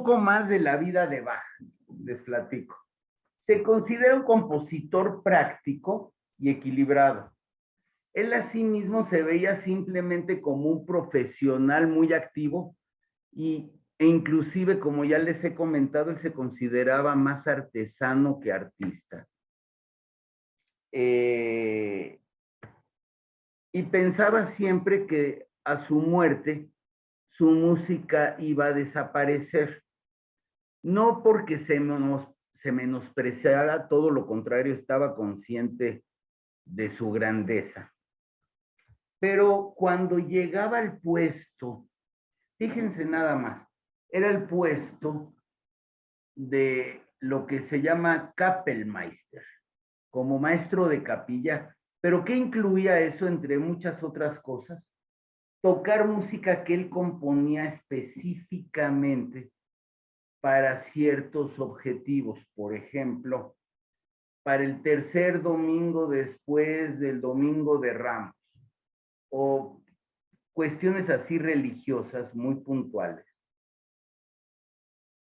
poco más de la vida de Bach, les platico. Se considera un compositor práctico y equilibrado. Él a sí mismo se veía simplemente como un profesional muy activo e inclusive, como ya les he comentado, él se consideraba más artesano que artista. Y pensaba siempre que a su muerte su música iba a desaparecer. No porque se menospreciara, todo lo contrario, estaba consciente de su grandeza. Pero cuando llegaba al puesto, fíjense nada más, era el puesto de lo que se llama Kapellmeister, como maestro de capilla. ¿Pero qué incluía eso entre muchas otras cosas? Tocar música que él componía específicamente para ciertos objetivos. Por ejemplo, para el tercer domingo después del Domingo de Ramos, o cuestiones así religiosas muy puntuales.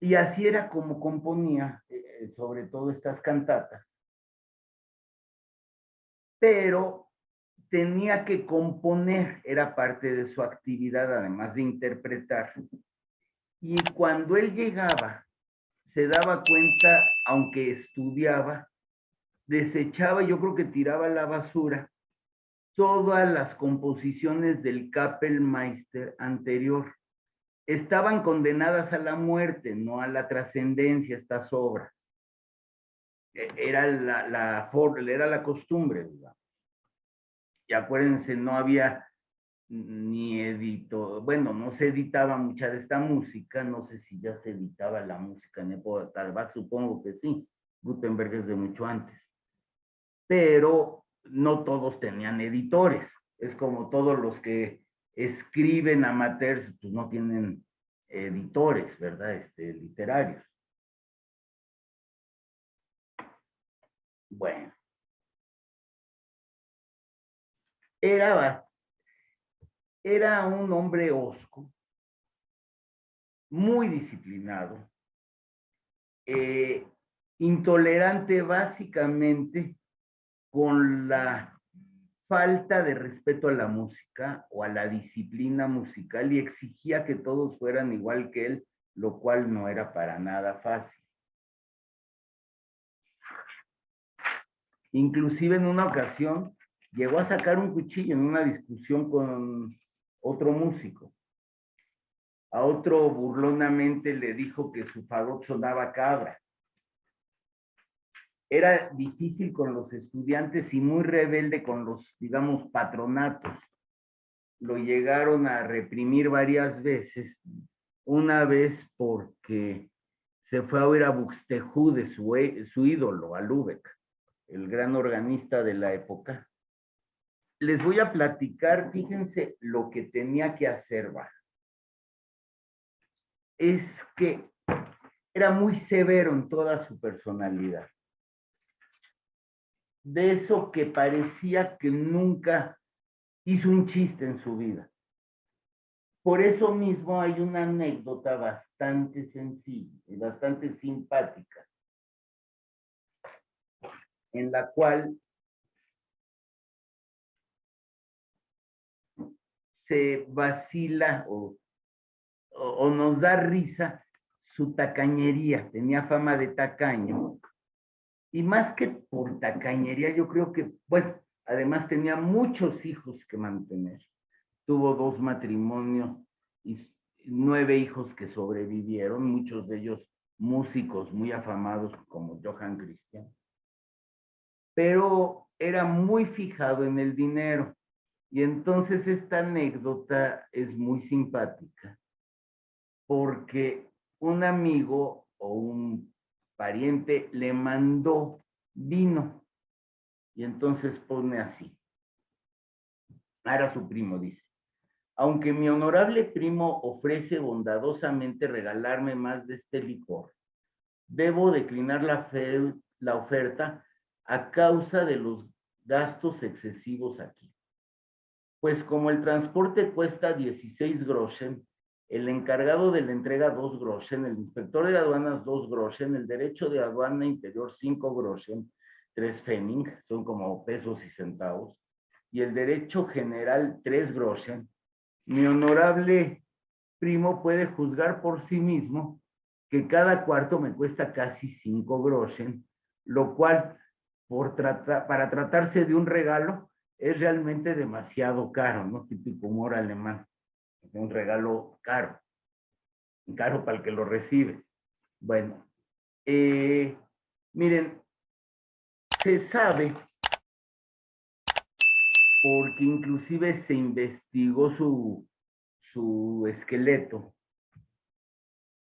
Y así era como componía, sobre todo estas cantatas. Pero tenía que componer, era parte de su actividad, además de interpretar. Y cuando él llegaba, se daba cuenta, aunque estudiaba, desechaba, yo creo que tiraba a la basura, todas las composiciones del Kapellmeister anterior. Estaban condenadas a la muerte, no a la trascendencia, estas obras. Era la costumbre, digamos. Y acuérdense, no había ni bueno, no se editaba mucha de esta música, no sé si ya se editaba la música en época de Bach, supongo que sí, Gutenberg es de mucho antes, pero no todos tenían editores, es como todos los que escriben amateurs, pues no tienen editores, ¿verdad? Literarios. Bueno, era un hombre hosco, muy disciplinado, intolerante básicamente con la falta de respeto a la música o a la disciplina musical, y exigía que todos fueran igual que él, lo cual no era para nada fácil. Inclusive en una ocasión llegó a sacar un cuchillo en una discusión con otro músico. A otro burlonamente le dijo que su fagot sonaba cabra. Era difícil con los estudiantes y muy rebelde con los, digamos, patronatos. Lo llegaron a reprimir varias veces. Una vez porque se fue a oír a Buxtehude, su ídolo, a Lübeck, el gran organista de la época. Les voy a platicar, fíjense lo que tenía que hacer Bach. Es que era muy severo en toda su personalidad. De eso que parecía que nunca hizo un chiste en su vida. Por eso mismo hay una anécdota bastante sencilla y bastante simpática, en la cual se vacila o nos da risa su tacañería. Tenía fama de tacaño. Y más que por tacañería, yo creo que, bueno, además tenía muchos hijos que mantener. Tuvo 2 matrimonios y 9 hijos que sobrevivieron, muchos de ellos músicos muy afamados como Johann Christian. Pero era muy fijado en el dinero. Y entonces esta anécdota es muy simpática, porque un amigo o un pariente le mandó vino, y entonces pone así. Era su primo, dice: aunque mi honorable primo ofrece bondadosamente regalarme más de este licor, debo declinar la oferta a causa de los gastos excesivos aquí. Pues como el transporte cuesta 16 groschen, el encargado de la entrega 2 groschen, el inspector de aduanas 2 groschen, el derecho de aduana interior 5 groschen, 3 pfennig, son como pesos y centavos, y el derecho general 3 groschen. Mi honorable primo puede juzgar por sí mismo que cada cuarto me cuesta casi 5 groschen, lo cual para tratarse de un regalo es realmente demasiado caro, ¿no? Típico humor alemán. Un regalo caro, caro para el que lo recibe. Bueno, miren, se sabe, porque inclusive se investigó su esqueleto,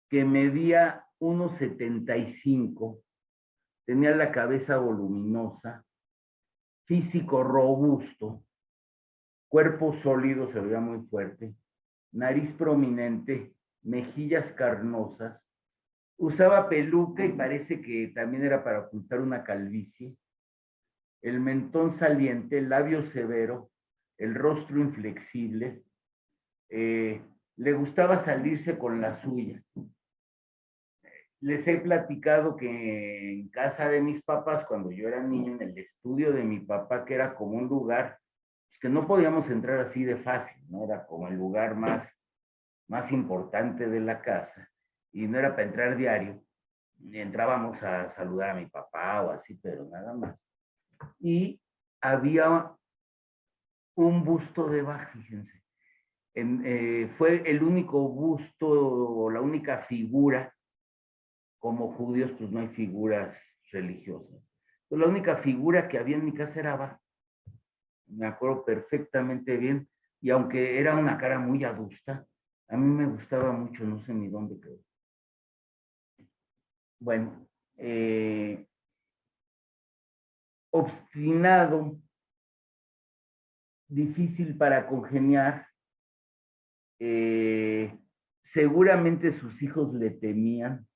que medía 1,75, tenía la cabeza voluminosa, físico robusto, cuerpo sólido, se veía muy fuerte, nariz prominente, mejillas carnosas, usaba peluca y parece que también era para ocultar una calvicie, el mentón saliente, el labio severo, el rostro inflexible, le gustaba salirse con la suya. Les he platicado que en casa de mis papás, cuando yo era niño, en el estudio de mi papá, que era como un lugar que no podíamos entrar así de fácil, ¿no? Era como el lugar más importante de la casa, y no era para entrar diario, entrábamos a saludar a mi papá o así, pero nada más. Y había un busto de Bach, fíjense. Fue el único busto, o la única figura, como judíos pues no hay figuras religiosas. Pues la única figura que había en mi casa era Bach. Me acuerdo perfectamente bien, y aunque era una cara muy adusta, a mí me gustaba mucho, no sé ni dónde quedó. Bueno, obstinado, difícil para congeniar, seguramente sus hijos le temían,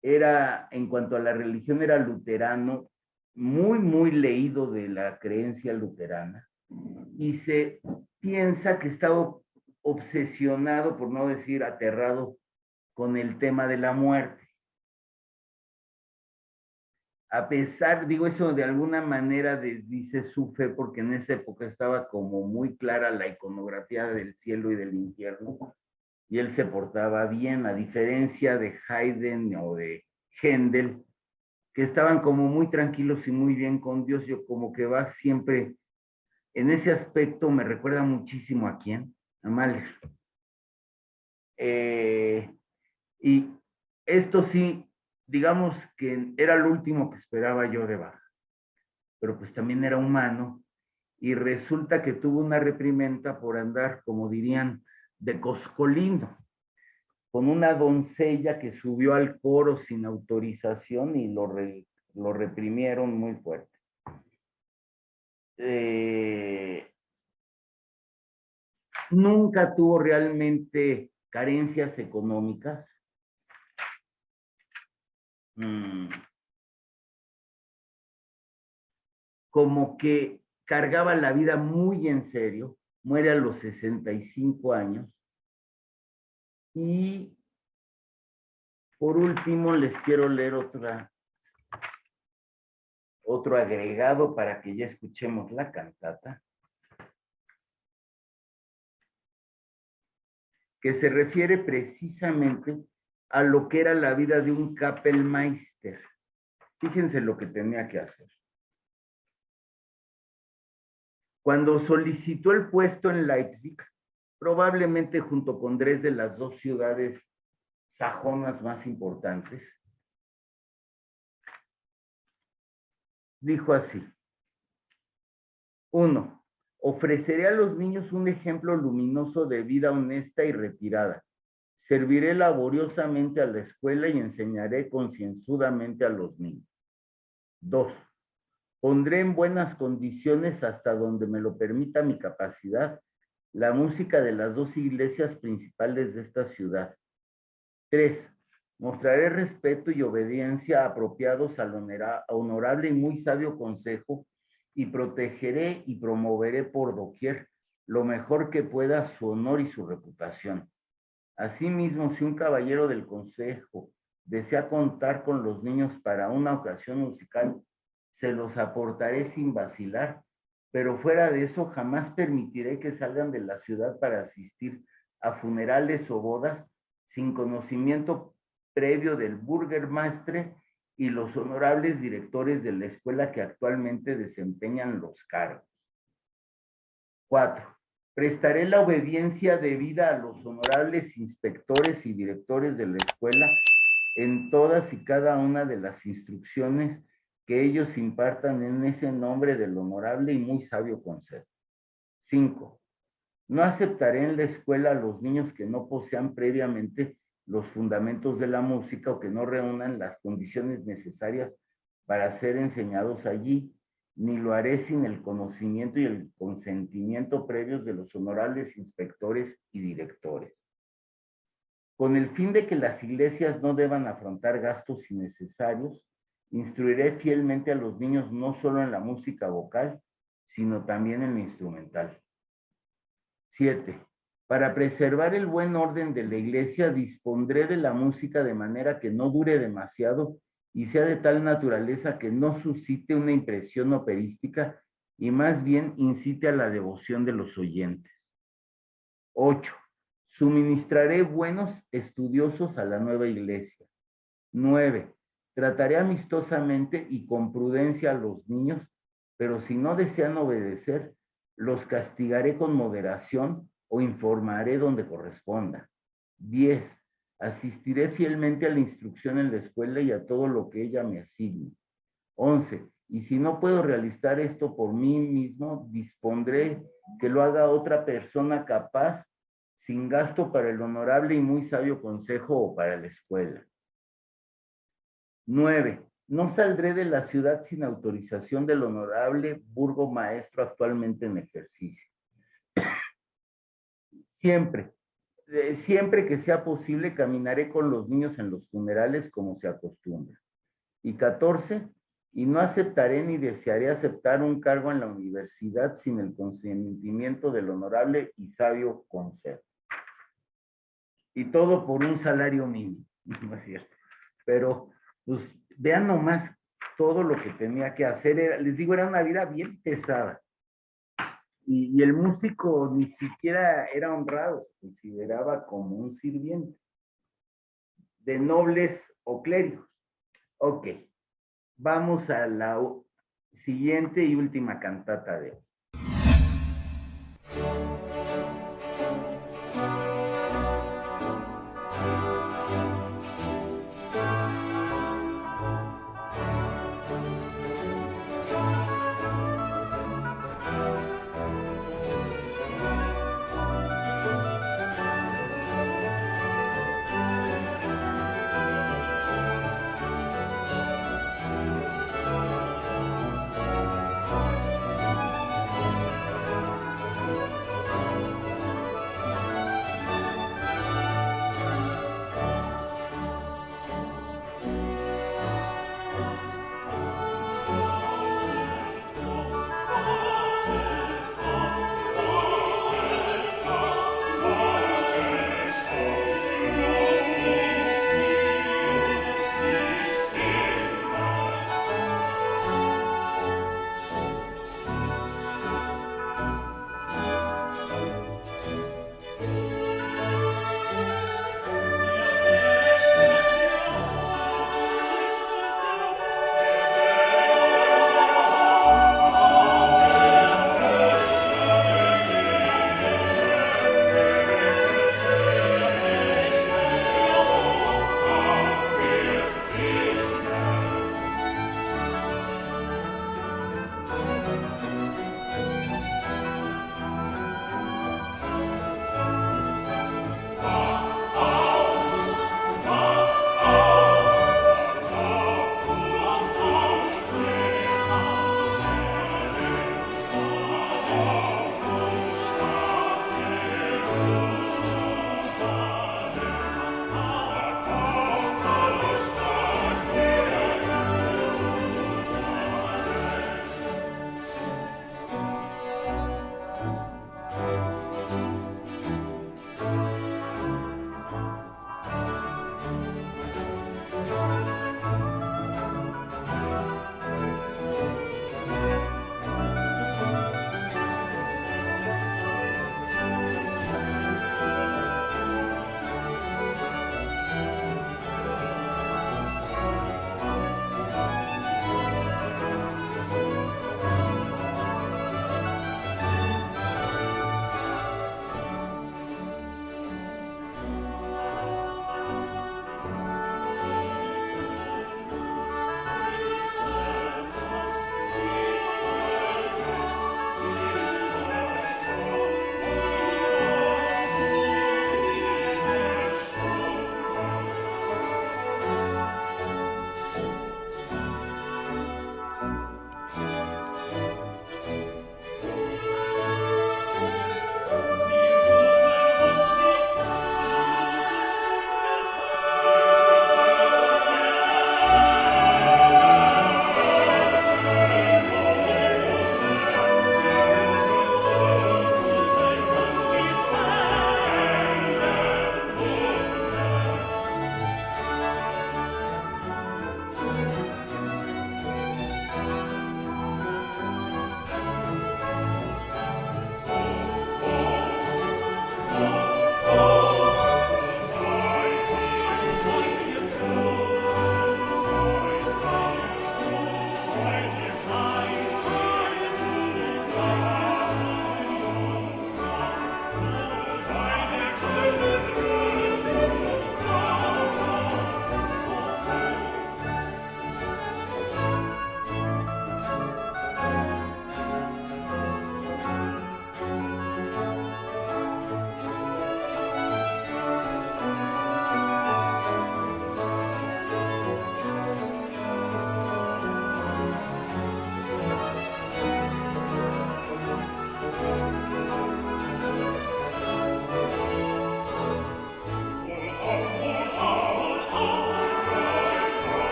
era, en cuanto a la religión, era luterano, muy leído de la creencia luterana, y se piensa que estaba obsesionado, por no decir aterrado, con el tema de la muerte. A pesar, digo, eso de alguna manera desdice su fe, porque en esa época estaba como muy clara la iconografía del cielo y del infierno, y él se portaba bien, a diferencia de Haydn o de Händel, que estaban como muy tranquilos y muy bien con Dios. Yo como que Bach siempre, en ese aspecto, me recuerda muchísimo a quién, a Mahler. Y esto sí, digamos que era lo último que esperaba yo de Bach, pero pues también era humano, y resulta que tuvo una reprimenda por andar, como dirían, de coscolino, con una doncella que subió al coro sin autorización, y lo reprimieron muy fuerte. Nunca tuvo realmente carencias económicas. Como que cargaba la vida muy en serio, muere a los 65 años. Y por último les quiero leer otro agregado para que ya escuchemos la cantata, que se refiere precisamente a lo que era la vida de un Kapellmeister. Fíjense lo que tenía que hacer. Cuando solicitó el puesto en Leipzig, probablemente junto con Dresde, las dos ciudades sajonas más importantes, dijo así: 1. Ofreceré a los niños un ejemplo luminoso de vida honesta y retirada. Serviré laboriosamente a la escuela y enseñaré concienzudamente a los niños. 2. Pondré en buenas condiciones, hasta donde me lo permita mi capacidad, la música de las dos iglesias principales de esta ciudad. 3. Mostraré respeto y obediencia apropiados al honorable y muy sabio consejo, y protegeré y promoveré por doquier lo mejor que pueda su honor y su reputación. Asimismo, si un caballero del consejo desea contar con los niños para una ocasión musical, se los aportaré sin vacilar, pero fuera de eso jamás permitiré que salgan de la ciudad para asistir a funerales o bodas sin conocimiento previo del burgermaestre y los honorables directores de la escuela que actualmente desempeñan los cargos. 4. Prestaré la obediencia debida a los honorables inspectores y directores de la escuela en todas y cada una de las instrucciones que ellos impartan en ese nombre del honorable y muy sabio consejo. 5. No aceptaré en la escuela a los niños que no posean previamente los fundamentos de la música o que no reúnan las condiciones necesarias para ser enseñados allí, ni lo haré sin el conocimiento y el consentimiento previos de los honorables inspectores y directores. Con el fin de que las iglesias no deban afrontar gastos innecesarios, instruiré fielmente a los niños no solo en la música vocal, sino también en la instrumental. 7. Para preservar el buen orden de la iglesia, dispondré de la música de manera que no dure demasiado y sea de tal naturaleza que no suscite una impresión operística y más bien incite a la devoción de los oyentes. 8. Suministraré buenos estudiosos a la nueva iglesia. 9. Trataré amistosamente y con prudencia a los niños, pero si no desean obedecer, los castigaré con moderación o informaré donde corresponda. 10. Asistiré fielmente a la instrucción en la escuela y a todo lo que ella me asigne. 11. Y si no puedo realizar esto por mí mismo, dispondré que lo haga otra persona capaz, sin gasto para el honorable y muy sabio consejo o para la escuela. 9. No saldré de la ciudad sin autorización del honorable burgomaestro actualmente en ejercicio. Siempre que sea posible, caminaré con los niños en los funerales como se acostumbra. Y 14. Y no aceptaré ni desearé aceptar un cargo en la universidad sin el consentimiento del honorable y sabio consejo. Y todo por un salario mínimo, no es cierto. Pero, pues, vean nomás todo lo que tenía que hacer. Les digo, era una vida bien pesada. Y el músico ni siquiera era honrado, se consideraba como un sirviente de nobles o clérigos. Ok, vamos a la siguiente y última cantata de hoy.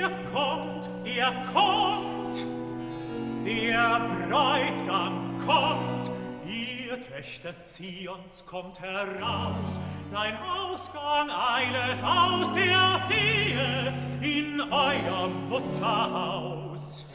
er kommt, der Bräutigam kommt, ihr Töchter Zions kommt heraus, sein Ausgang eilet aus der Ehe in euer Mutterhaus.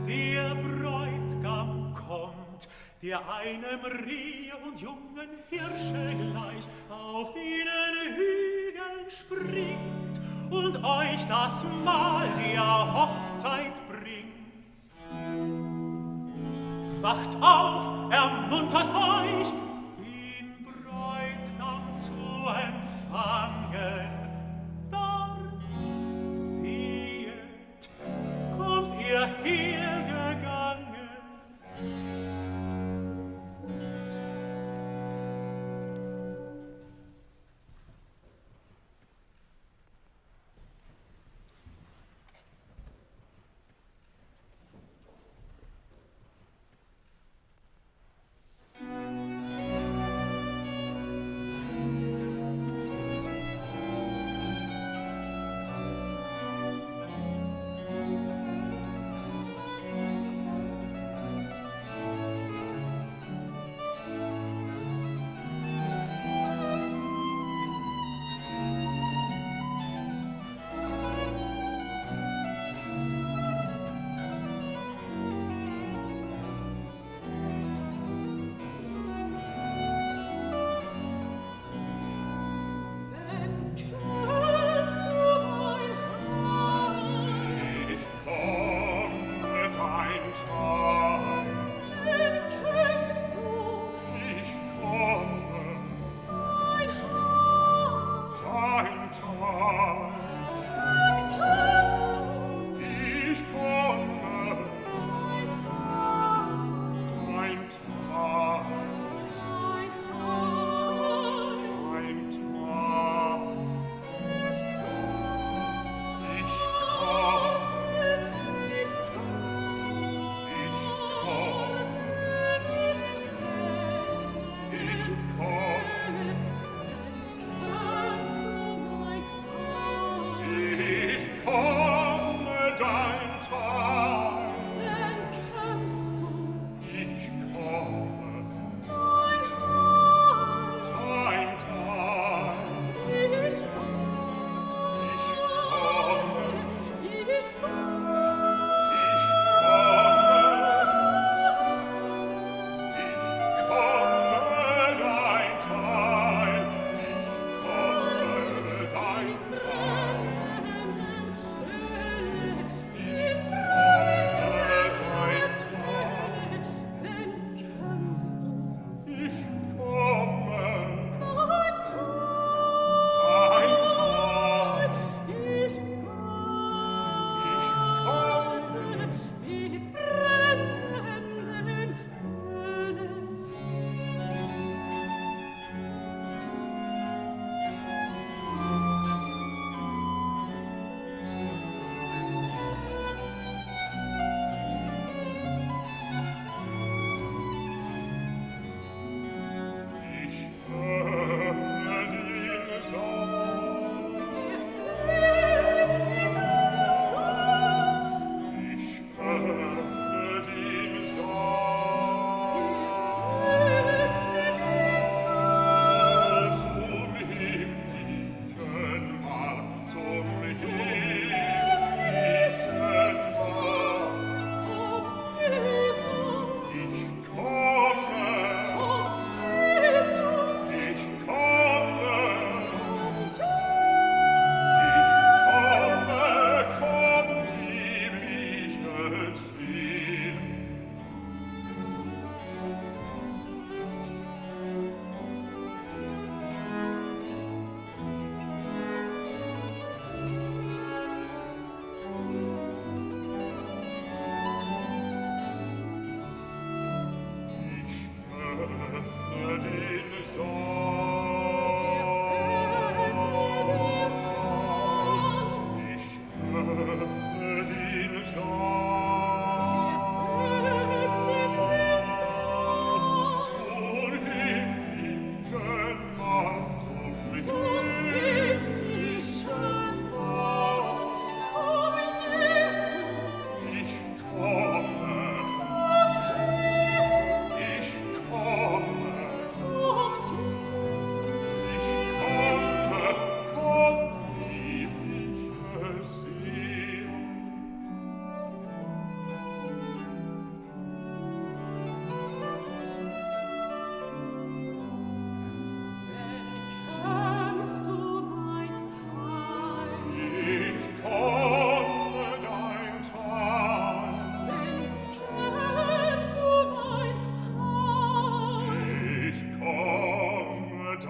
Der Bräutigam kommt, der einem Rehe und jungen Hirsche gleich auf den Hügeln springt und euch das Mahl der Hochzeit bringt. Wacht auf, ermuntert euch, den Bräutigam zu empfangen. Dort, sehet, kommt ihr hergegangen.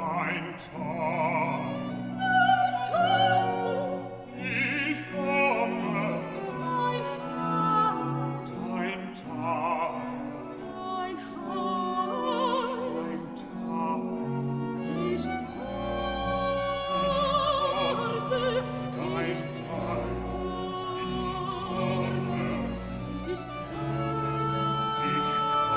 dein Tag. Ich komme, dein Tag. Dein Tag. Ich warte, dein Tag. Ich komme,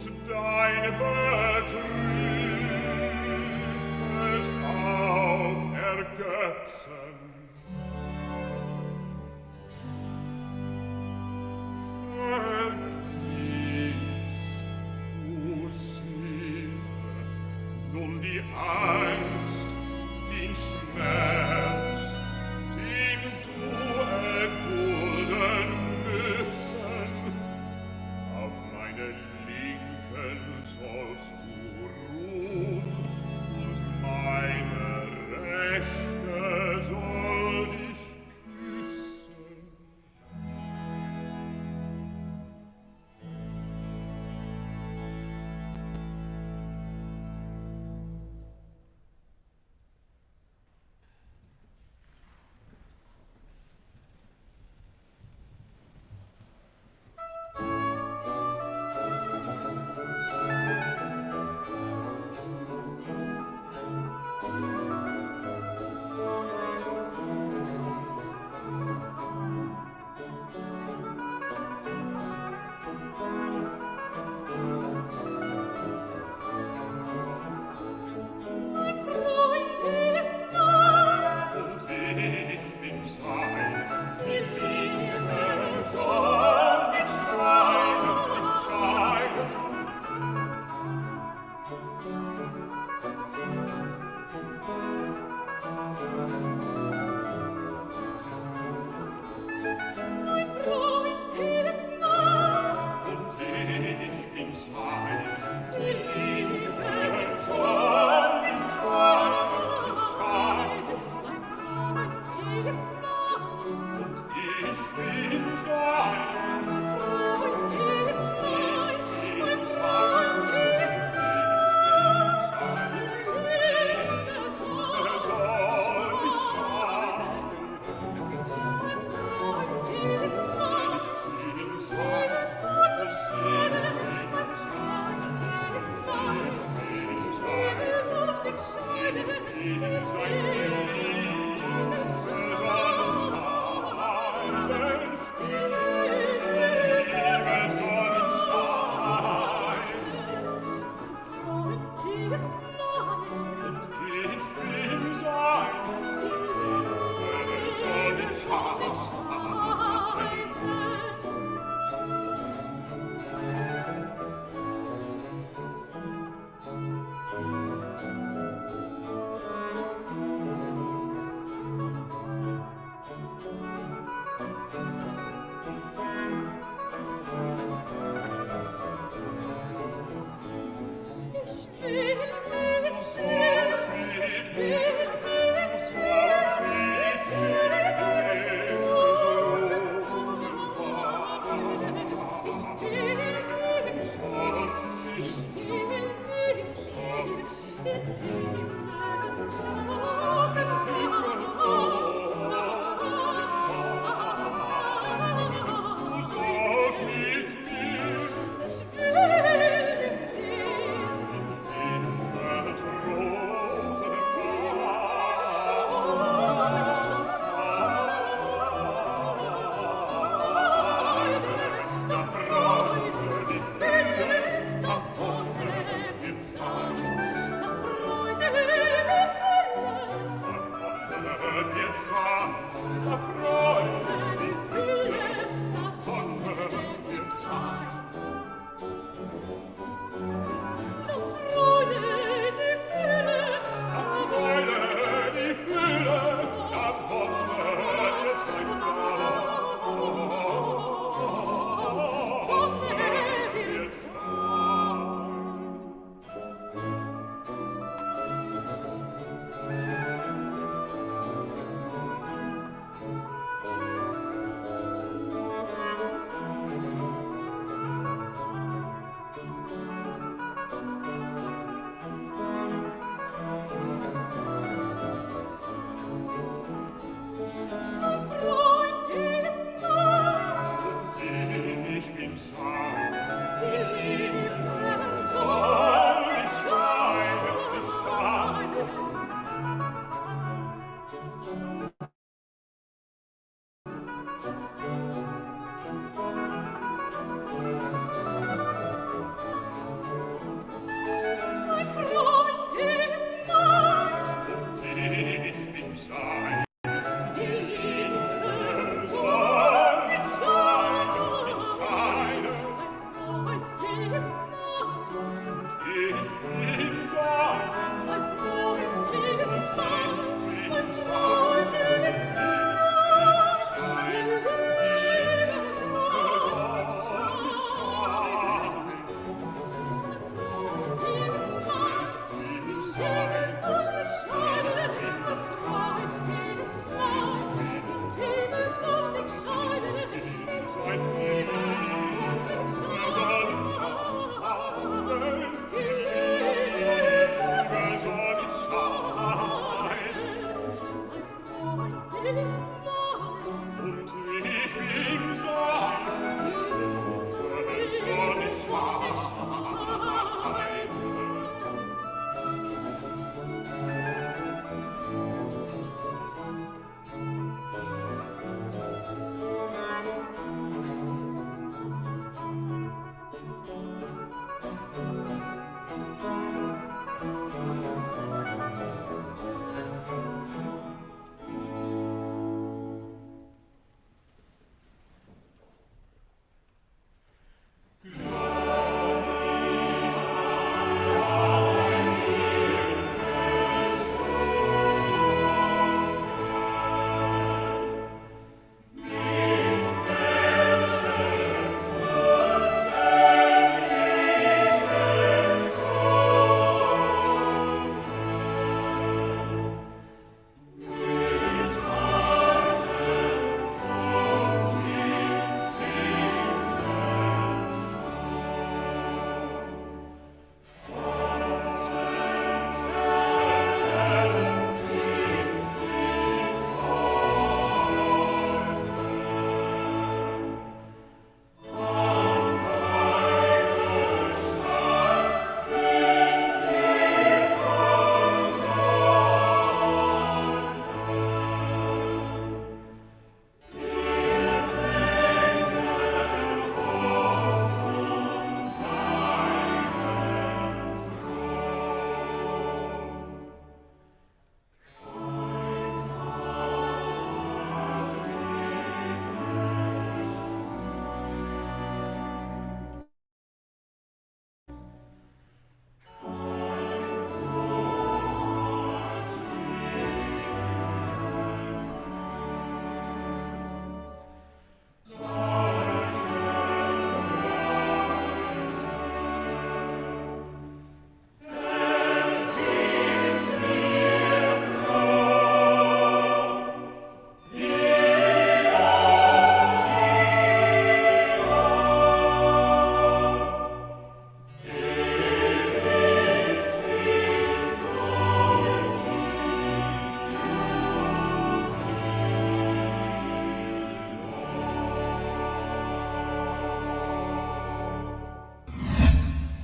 und dein betrübtes Auge ergötzen. Vergiss, o Seele, nun die Angst, den Schmerz, den du erdulden müssen. Auf meine Linken sollst du ruhen, und meine Rechte soll dich küssen. Da Freude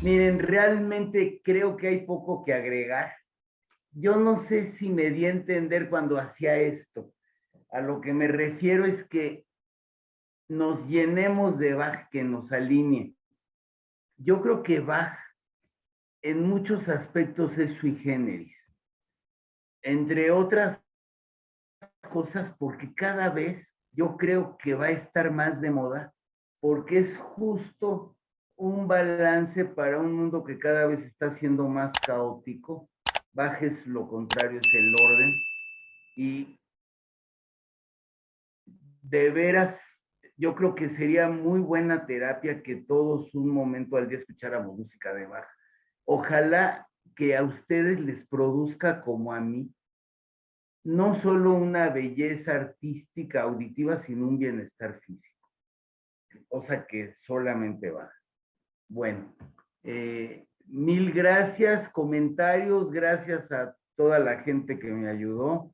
Miren, realmente creo que hay poco que agregar. Yo no sé si me di a entender cuando hacía esto. A lo que me refiero es que nos llenemos de Bach, que nos alinee. Yo creo que Bach en muchos aspectos es sui generis. Entre otras cosas, porque cada vez yo creo que va a estar más de moda, porque es justo un balance para un mundo que cada vez está siendo más caótico. Bach es lo contrario, es el orden. Y de veras, yo creo que sería muy buena terapia que todos un momento al día escucháramos música de Bach. Ojalá que a ustedes les produzca como a mí, no solo una belleza artística auditiva, sino un bienestar físico, cosa que solamente Bach. Bueno, mil gracias, comentarios, gracias a toda la gente que me ayudó.